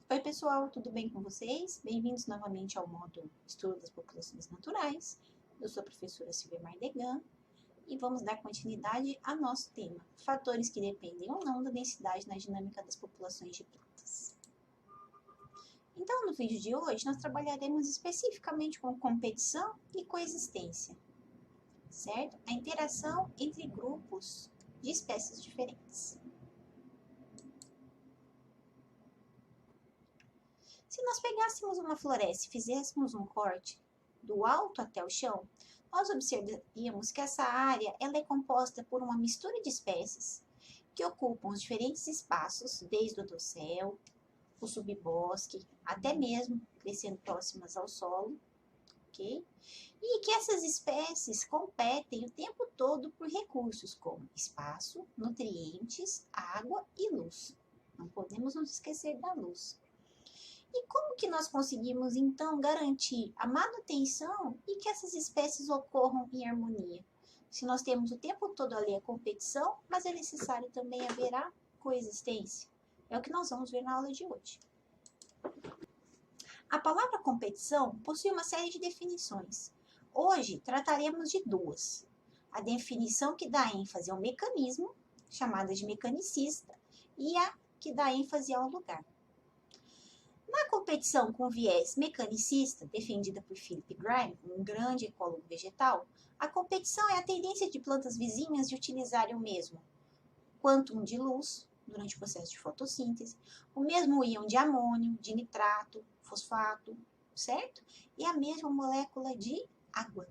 Oi pessoal, tudo bem com vocês? Bem-vindos novamente ao módulo Estudo das Populações Naturais. Eu sou a professora Silvia Mardegan e vamos dar continuidade ao nosso tema, fatores que dependem ou não da densidade na dinâmica das populações de plantas. Então, no vídeo de hoje, nós trabalharemos especificamente com competição e coexistência, certo? A interação entre grupos de espécies diferentes. Se nós pegássemos uma floresta e fizéssemos um corte do alto até o chão, nós observaríamos que essa área ela é composta por uma mistura de espécies que ocupam os diferentes espaços, desde o dossel, o subbosque, até mesmo crescendo próximas ao solo, ok? E que essas espécies competem o tempo todo por recursos como espaço, nutrientes, água e luz. Não podemos nos esquecer da luz. E como que nós conseguimos, então, garantir a manutenção e que essas espécies ocorram em harmonia? Se nós temos o tempo todo ali a competição, mas é necessário também haver a coexistência. É o que nós vamos ver na aula de hoje. A palavra competição possui uma série de definições. Hoje, trataremos de duas. A definição que dá ênfase ao mecanismo, chamada de mecanicista, e a que dá ênfase ao lugar. Na competição com viés mecanicista, defendida por Philip Grime, um grande ecólogo vegetal, a competição é a tendência de plantas vizinhas de utilizarem o mesmo quantum de luz durante o processo de fotossíntese, o mesmo íon de amônio, de nitrato, fosfato, certo? E a mesma molécula de água.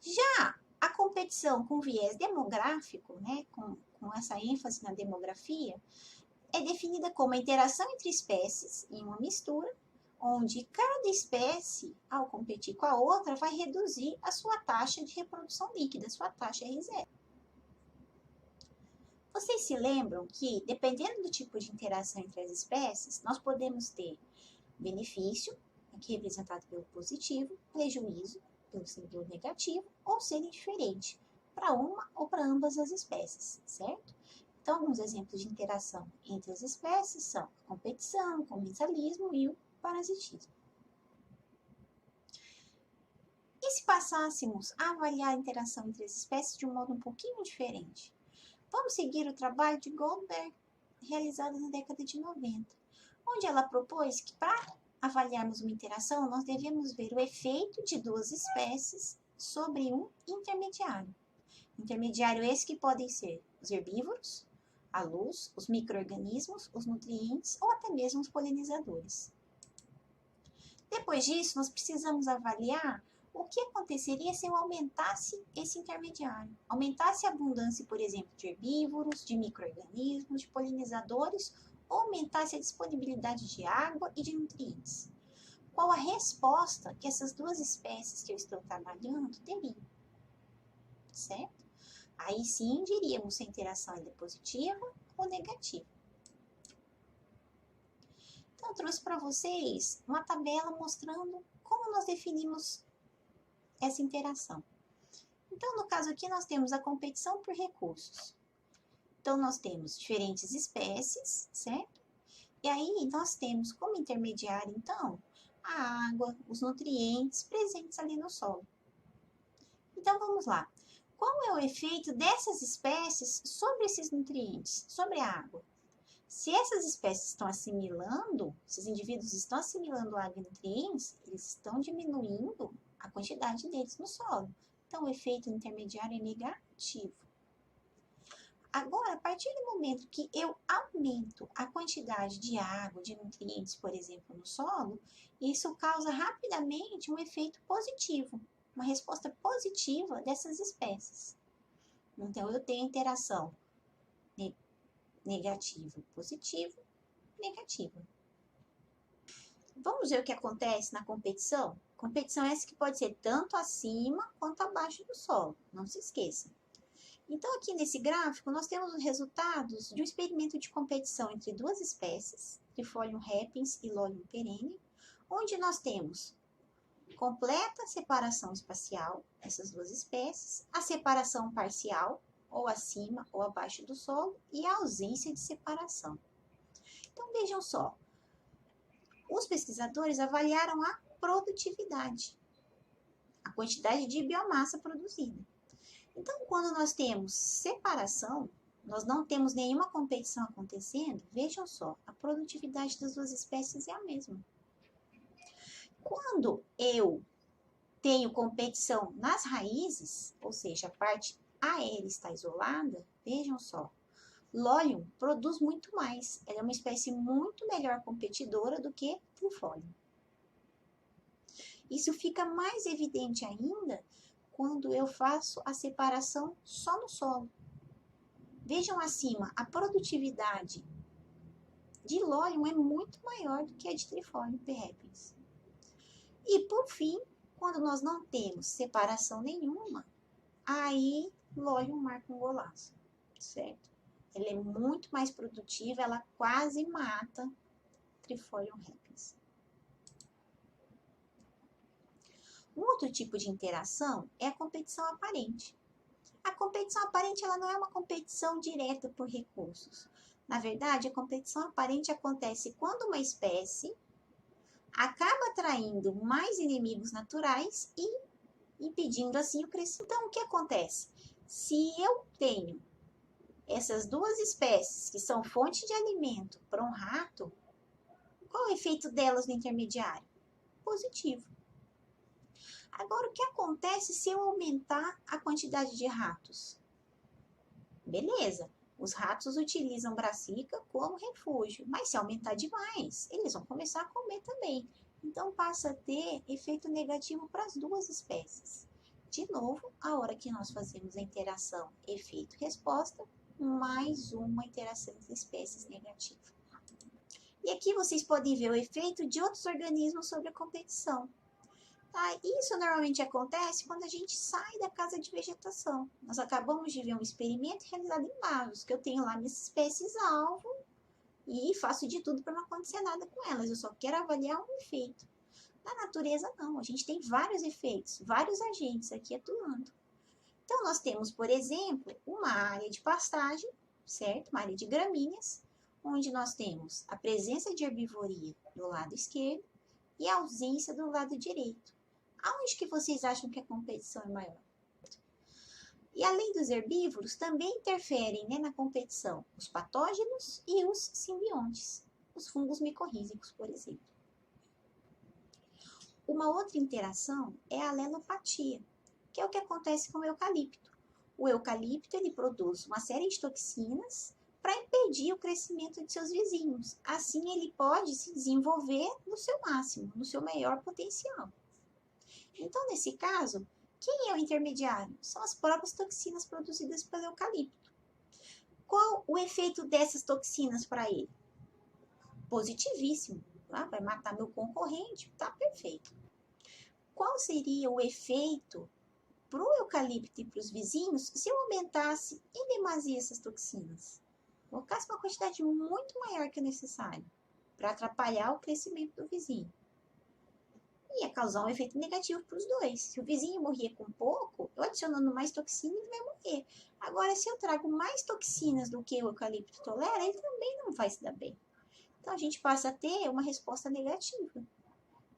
Já a competição com viés demográfico, né, com essa ênfase na demografia, é definida como a interação entre espécies em uma mistura, onde cada espécie, ao competir com a outra, vai reduzir a sua taxa de reprodução líquida, sua taxa R0. Vocês se lembram que, dependendo do tipo de interação entre as espécies, nós podemos ter benefício, aqui representado pelo positivo, prejuízo, pelo símbolo negativo, ou ser indiferente, para uma ou para ambas as espécies, certo? Então, alguns exemplos de interação entre as espécies são a competição, o comensalismo e o parasitismo. E se passássemos a avaliar a interação entre as espécies de um modo um pouquinho diferente? Vamos seguir o trabalho de Goldberg, realizado na década de 90, onde ela propôs que, para avaliarmos uma interação, nós devemos ver o efeito de duas espécies sobre um intermediário. Intermediário esse que podem ser os herbívoros, a luz, os micro-organismos, os nutrientes ou até mesmo os polinizadores. Depois disso, nós precisamos avaliar o que aconteceria se eu aumentasse esse intermediário. Aumentasse a abundância, por exemplo, de herbívoros, de micro-organismos, de polinizadores, ou aumentasse a disponibilidade de água e de nutrientes. Qual a resposta que essas duas espécies que eu estou trabalhando teriam? Certo? Aí sim diríamos se a interação é positiva ou negativa. Então, eu trouxe para vocês uma tabela mostrando como nós definimos essa interação. Então, no caso aqui, nós temos a competição por recursos. Então, nós temos diferentes espécies, certo? E aí, nós temos como intermediário, então, a água, os nutrientes presentes ali no solo. Então, vamos lá. Qual é o efeito dessas espécies sobre esses nutrientes, sobre a água? Se essas espécies estão assimilando, se os indivíduos estão assimilando água e nutrientes, eles estão diminuindo a quantidade deles no solo. Então, o efeito intermediário é negativo. Agora, a partir do momento que eu aumento a quantidade de água, de nutrientes, por exemplo, no solo, isso causa rapidamente um efeito positivo, uma resposta positiva dessas espécies. Então, eu tenho interação negativa, positiva, negativa. Vamos ver o que acontece na competição? Competição é essa que pode ser tanto acima quanto abaixo do solo, não se esqueça. Então, aqui nesse gráfico, nós temos os resultados de um experimento de competição entre duas espécies, Trifolium repens e Lolium perenne, onde nós temos completa separação espacial, essas duas espécies, a separação parcial, ou acima ou abaixo do solo, e a ausência de separação. Então, vejam só, os pesquisadores avaliaram a produtividade, a quantidade de biomassa produzida. Então, quando nós temos separação, nós não temos nenhuma competição acontecendo, vejam só, a produtividade das duas espécies é a mesma. Quando eu tenho competição nas raízes, ou seja, a parte aérea está isolada, vejam só, Lolium produz muito mais, ela é uma espécie muito melhor competidora do que Trifolium. Isso fica mais evidente ainda quando eu faço a separação só no solo. Vejam acima, a produtividade de Lolium é muito maior do que a de Trifolium perrepens. E por fim, quando nós não temos separação nenhuma, aí Lolium marca um golaço, certo? Ela é muito mais produtiva, ela quase mata Trifolium repens. Um outro tipo de interação é a competição aparente. A competição aparente ela não é uma competição direta por recursos. Na verdade, a competição aparente acontece quando uma espécie acaba atraindo mais inimigos naturais e impedindo assim o crescimento. Então, o que acontece? Se eu tenho essas duas espécies que são fonte de alimento para um rato, qual é o efeito delas no intermediário? Positivo. Agora, o que acontece se eu aumentar a quantidade de ratos? Beleza, os ratos utilizam brassica como refúgio, mas se aumentar demais, eles vão começar a comer também. Então, passa a ter efeito negativo para as duas espécies. De novo, a hora que nós fazemos a interação efeito-resposta, mais uma interação entre espécies negativa. E aqui vocês podem ver o efeito de outros organismos sobre a competição. Isso normalmente acontece quando a gente sai da casa de vegetação. Nós acabamos de ver um experimento realizado em Lavras, que eu tenho lá minhas espécies-alvo e faço de tudo para não acontecer nada com elas. Eu só quero avaliar um efeito. Na natureza, não. A gente tem vários efeitos, vários agentes aqui atuando. Então, nós temos, por exemplo, uma área de pastagem, certo? Uma área de gramíneas, onde nós temos a presença de herbivoria do lado esquerdo e a ausência do lado direito. Aonde que vocês acham que a competição é maior? E além dos herbívoros, também interferem na competição os patógenos e os simbiontes, os fungos micorrízicos, por exemplo. Uma outra interação é a alelopatia, que é o que acontece com o eucalipto. O eucalipto ele produz uma série de toxinas para impedir o crescimento de seus vizinhos. Assim, ele pode se desenvolver no seu máximo, no seu maior potencial. Então, nesse caso, quem é o intermediário? São as próprias toxinas produzidas pelo eucalipto. Qual o efeito dessas toxinas para ele? Positivíssimo. Vai matar meu concorrente, tá perfeito. Qual seria o efeito para o eucalipto e para os vizinhos se eu aumentasse em demasia essas toxinas? Colocasse uma quantidade muito maior que o necessário para atrapalhar o crescimento do vizinho. Ia causar um efeito negativo para os dois. Se o vizinho morria com pouco, eu adicionando mais toxina, ele vai morrer. Agora, se eu trago mais toxinas do que o eucalipto tolera, ele também não vai se dar bem. Então, a gente passa a ter uma resposta negativa.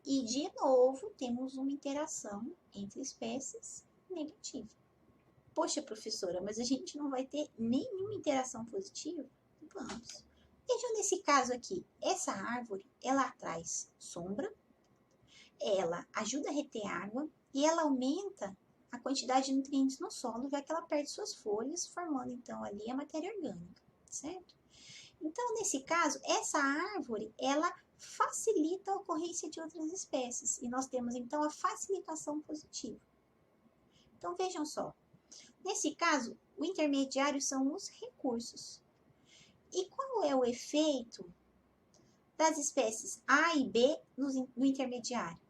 E, de novo, temos uma interação entre espécies negativa. Poxa, professora, mas a gente não vai ter nenhuma interação positiva? Vamos. Vejam nesse caso aqui, essa árvore, ela traz sombra, ela ajuda a reter água e ela aumenta a quantidade de nutrientes no solo, já que ela perde suas folhas, formando então ali a matéria orgânica, certo? Então, nesse caso, essa árvore, ela facilita a ocorrência de outras espécies e nós temos então a facilitação positiva. Então, vejam só, nesse caso, o intermediário são os recursos. E qual é o efeito das espécies A e B no intermediário?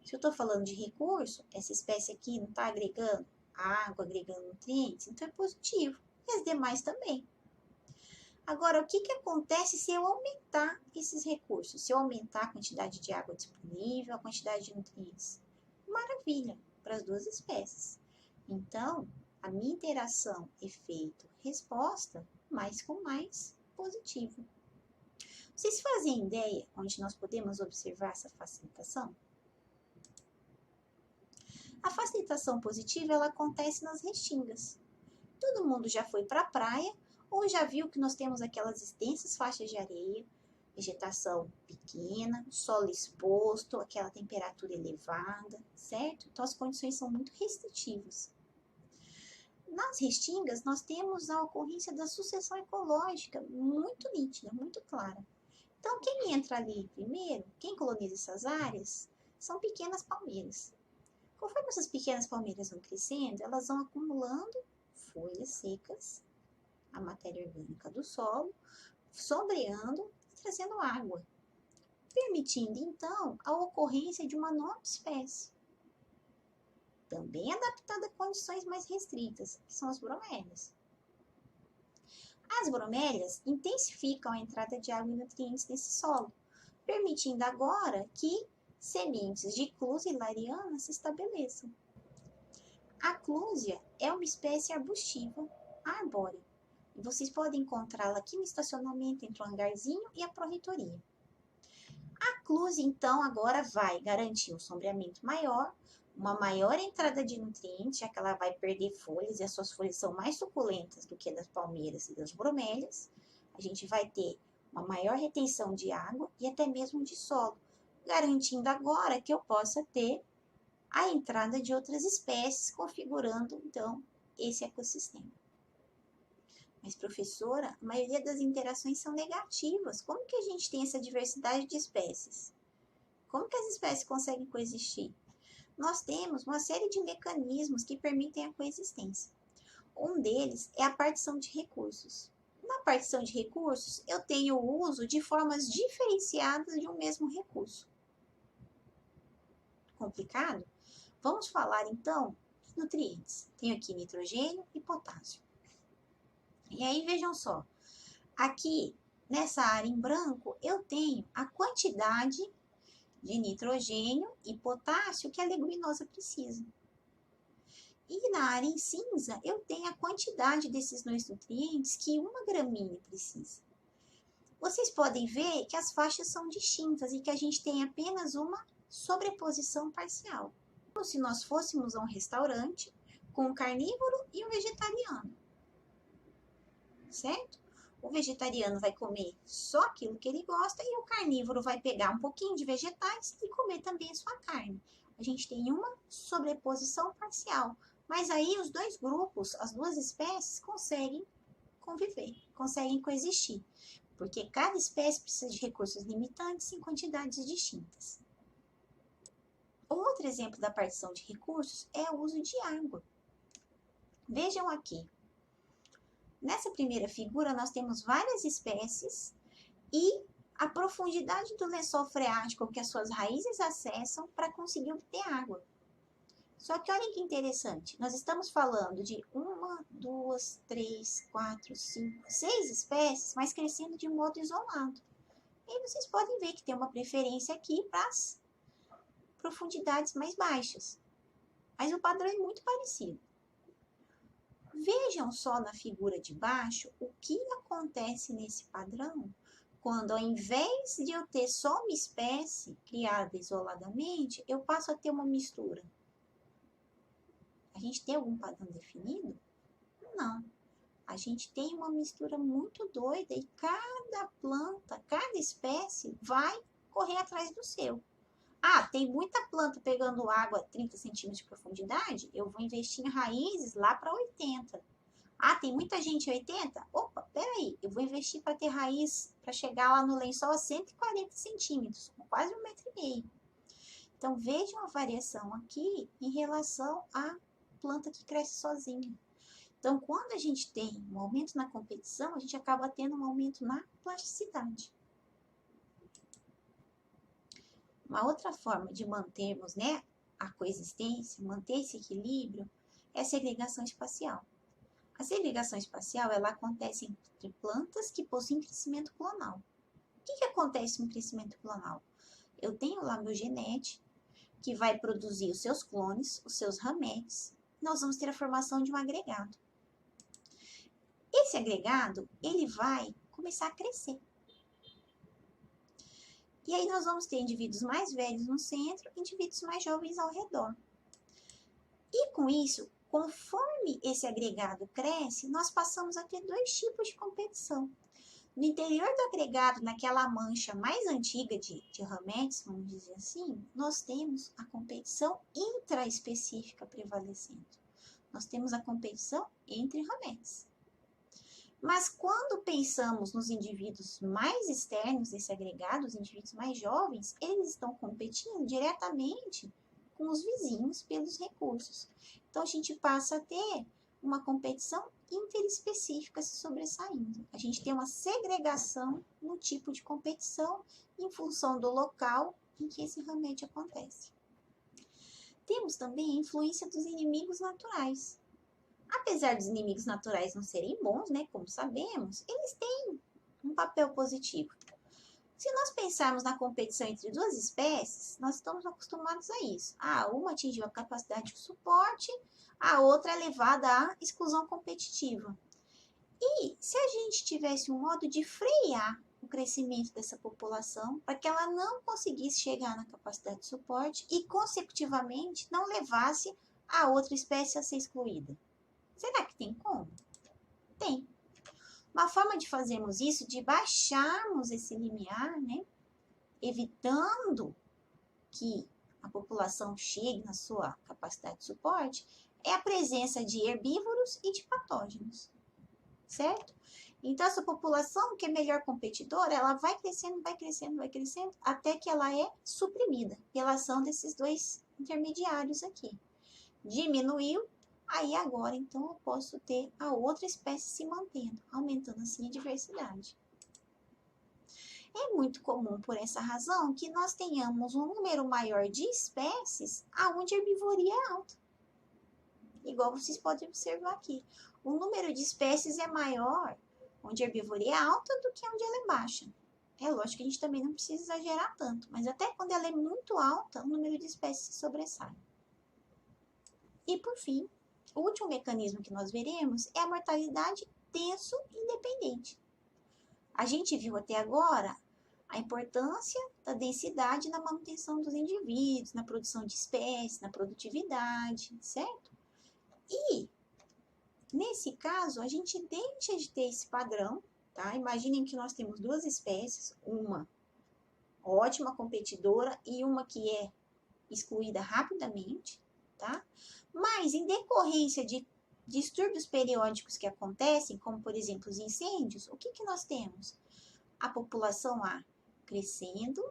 Se eu estou falando de recurso, essa espécie aqui não está agregando água, agregando nutrientes, então é positivo. E as demais também. Agora, o que acontece se eu aumentar esses recursos? Se eu aumentar a quantidade de água disponível, a quantidade de nutrientes? Maravilha, para as duas espécies. Então, a minha interação efeito-resposta mais com mais positivo. Vocês fazem ideia onde nós podemos observar essa facilitação? A facilitação positiva, ela acontece nas restingas. Todo mundo já foi para a praia ou já viu que nós temos aquelas extensas faixas de areia, vegetação pequena, solo exposto, aquela temperatura elevada, certo? Então, as condições são muito restritivas. Nas restingas, nós temos a ocorrência da sucessão ecológica muito nítida, muito clara. Então, quem entra ali primeiro, quem coloniza essas áreas, são pequenas palmeiras. Conforme essas pequenas palmeiras vão crescendo, elas vão acumulando folhas secas, a matéria orgânica do solo, sombreando e trazendo água, permitindo então a ocorrência de uma nova espécie, também adaptada a condições mais restritas, que são as bromélias. As bromélias intensificam a entrada de água e nutrientes nesse solo, permitindo agora que sementes de clúzia e lariana se estabeleçam. A clúzia é uma espécie arbustiva, arbórea, e vocês podem encontrá-la aqui no estacionamento entre o hangarzinho e a pró-reitoria. A clúzia, então, agora vai garantir um sombreamento maior, uma maior entrada de nutrientes, já que ela vai perder folhas, e as suas folhas são mais suculentas do que a das palmeiras e das bromélias. A gente vai ter uma maior retenção de água e até mesmo de solo, garantindo agora que eu possa ter a entrada de outras espécies, configurando, então, esse ecossistema. Mas, professora, a maioria das interações são negativas. Como que a gente tem essa diversidade de espécies? Como que as espécies conseguem coexistir? Nós temos uma série de mecanismos que permitem a coexistência. Um deles é a partição de recursos. Na partição de recursos, eu tenho o uso de formas diferenciadas de um mesmo recurso. Complicado? Vamos falar, então, de nutrientes. Tenho aqui nitrogênio e potássio. E aí, vejam só. Aqui, nessa área em branco, eu tenho a quantidade de nitrogênio e potássio que a leguminosa precisa. E na área em cinza, eu tenho a quantidade desses dois nutrientes que uma gramínea precisa. Vocês podem ver que as faixas são distintas e que a gente tem apenas uma sobreposição parcial. Como se nós fôssemos a um restaurante com um carnívoro e um vegetariano, certo? O vegetariano vai comer só aquilo que ele gosta e o carnívoro vai pegar um pouquinho de vegetais e comer também a sua carne. A gente tem uma sobreposição parcial, mas aí os dois grupos, as duas espécies, conseguem conviver, conseguem coexistir, porque cada espécie precisa de recursos limitantes em quantidades distintas. Outro exemplo da partição de recursos é o uso de água. Vejam aqui. Nessa primeira figura, nós temos várias espécies e a profundidade do lençol freático que as suas raízes acessam para conseguir obter água. Só que olhem que interessante, nós estamos falando de 1, 2, 3, 4, 5, 6 espécies, mas crescendo de modo isolado. E vocês podem ver que tem uma preferência aqui para as profundidades mais baixas. Mas o padrão é muito parecido. Vejam só na figura de baixo o que acontece nesse padrão quando, ao invés de eu ter só uma espécie criada isoladamente, eu passo a ter uma mistura. A gente tem algum padrão definido? Não. A gente tem uma mistura muito doida e cada planta, cada espécie vai correr atrás do seu. Ah, tem muita planta pegando água a 30 centímetros de profundidade? Eu vou investir em raízes lá para 80. Ah, tem muita gente em 80? Opa, peraí, eu vou investir para ter raiz, para chegar lá no lençol a 140 centímetros, quase 1,5 metro. Então, vejam a variação aqui em relação à planta que cresce sozinha. Então, quando a gente tem um aumento na competição, a gente acaba tendo um aumento na plasticidade. Uma outra forma de mantermos, né, a coexistência, manter esse equilíbrio, é a segregação espacial. A segregação espacial, ela acontece entre plantas que possuem crescimento clonal. O que acontece com o crescimento clonal? Eu tenho lá meu genete, que vai produzir os seus clones, os seus rametes, nós vamos ter a formação de um agregado. Esse agregado, ele vai começar a crescer. E aí nós vamos ter indivíduos mais velhos no centro, indivíduos mais jovens ao redor. E com isso, conforme esse agregado cresce, nós passamos a ter dois tipos de competição. No interior do agregado, naquela mancha mais antiga de rametes, vamos dizer assim, nós temos a competição intraespecífica prevalecendo. Nós temos a competição entre rametes. Mas quando pensamos nos indivíduos mais externos desse agregado, os indivíduos mais jovens, eles estão competindo diretamente com os vizinhos pelos recursos. Então, a gente passa a ter uma competição interespecífica se sobressaindo. A gente tem uma segregação no tipo de competição em função do local em que esse ramete acontece. Temos também a influência dos inimigos naturais. Apesar dos inimigos naturais não serem bons, né, como sabemos, eles têm um papel positivo. Se nós pensarmos na competição entre duas espécies, nós estamos acostumados a isso. Uma atingiu a capacidade de suporte, a outra é levada à exclusão competitiva. E se a gente tivesse um modo de frear o crescimento dessa população, para que ela não conseguisse chegar na capacidade de suporte e, consecutivamente, não levasse a outra espécie a ser excluída? Será que tem como? Tem. Uma forma de fazermos isso, de baixarmos esse limiar, né, evitando que a população chegue na sua capacidade de suporte, é a presença de herbívoros e de patógenos, certo? Então, essa população que é melhor competidora, ela vai crescendo, vai crescendo, vai crescendo, até que ela é suprimida pela ação desses dois intermediários aqui. Diminuiu. Aí agora, então, eu posso ter a outra espécie se mantendo, aumentando assim a diversidade. É muito comum, por essa razão, que nós tenhamos um número maior de espécies onde a herbivoria é alta. Igual vocês podem observar aqui. O número de espécies é maior onde a herbivoria é alta do que onde ela é baixa. É lógico que a gente também não precisa exagerar tanto, mas até quando ela é muito alta, o número de espécies se sobressai. E, por fim, o último mecanismo que nós veremos é a mortalidade tenso-independente. A gente viu até agora a importância da densidade na manutenção dos indivíduos, na produção de espécies, na produtividade, certo? E, nesse caso, a gente deixa de ter esse padrão, tá? Imaginem que nós temos duas espécies, uma ótima competidora e uma que é excluída rapidamente, tá? Mas, em decorrência de distúrbios periódicos que acontecem, como, por exemplo, os incêndios, o que nós temos? A população A crescendo,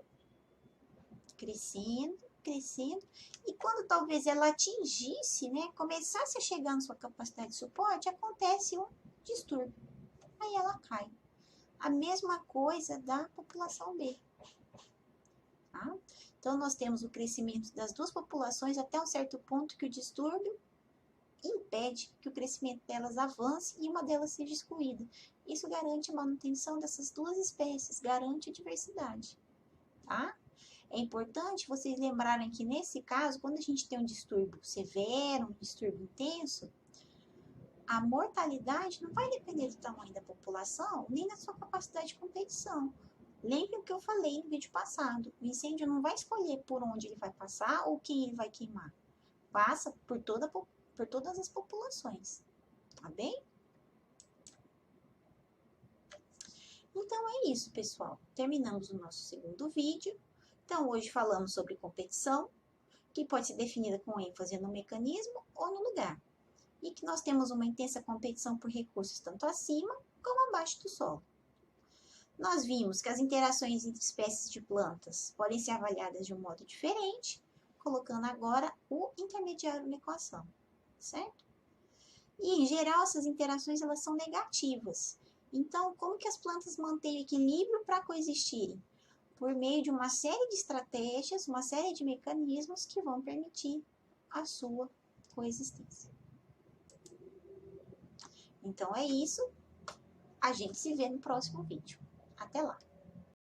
crescendo, crescendo, e quando talvez ela atingisse, né, começasse a chegar na sua capacidade de suporte, acontece um distúrbio. Aí ela cai. A mesma coisa da população B. Tá? Então, nós temos o crescimento das duas populações até um certo ponto que o distúrbio impede que o crescimento delas avance e uma delas seja excluída. Isso garante a manutenção dessas duas espécies, garante a diversidade. Tá? É importante vocês lembrarem que, nesse caso, quando a gente tem um distúrbio severo, um distúrbio intenso, a mortalidade não vai depender do tamanho da população, nem da sua capacidade de competição. Lembre o que eu falei no vídeo passado. O incêndio não vai escolher por onde ele vai passar ou quem ele vai queimar. Passa por todas as populações. Tá bem? Então é isso, pessoal. Terminamos o nosso segundo vídeo. Então, hoje falamos sobre competição, que pode ser definida com ênfase no mecanismo ou no lugar. E que nós temos uma intensa competição por recursos tanto acima como abaixo do solo. Nós vimos que as interações entre espécies de plantas podem ser avaliadas de um modo diferente, colocando agora o intermediário na equação, certo? E, em geral, essas interações elas são negativas. Então, como que as plantas mantêm o equilíbrio para coexistirem? Por meio de uma série de estratégias, uma série de mecanismos que vão permitir a sua coexistência. Então, é isso. A gente se vê no próximo vídeo. Até lá!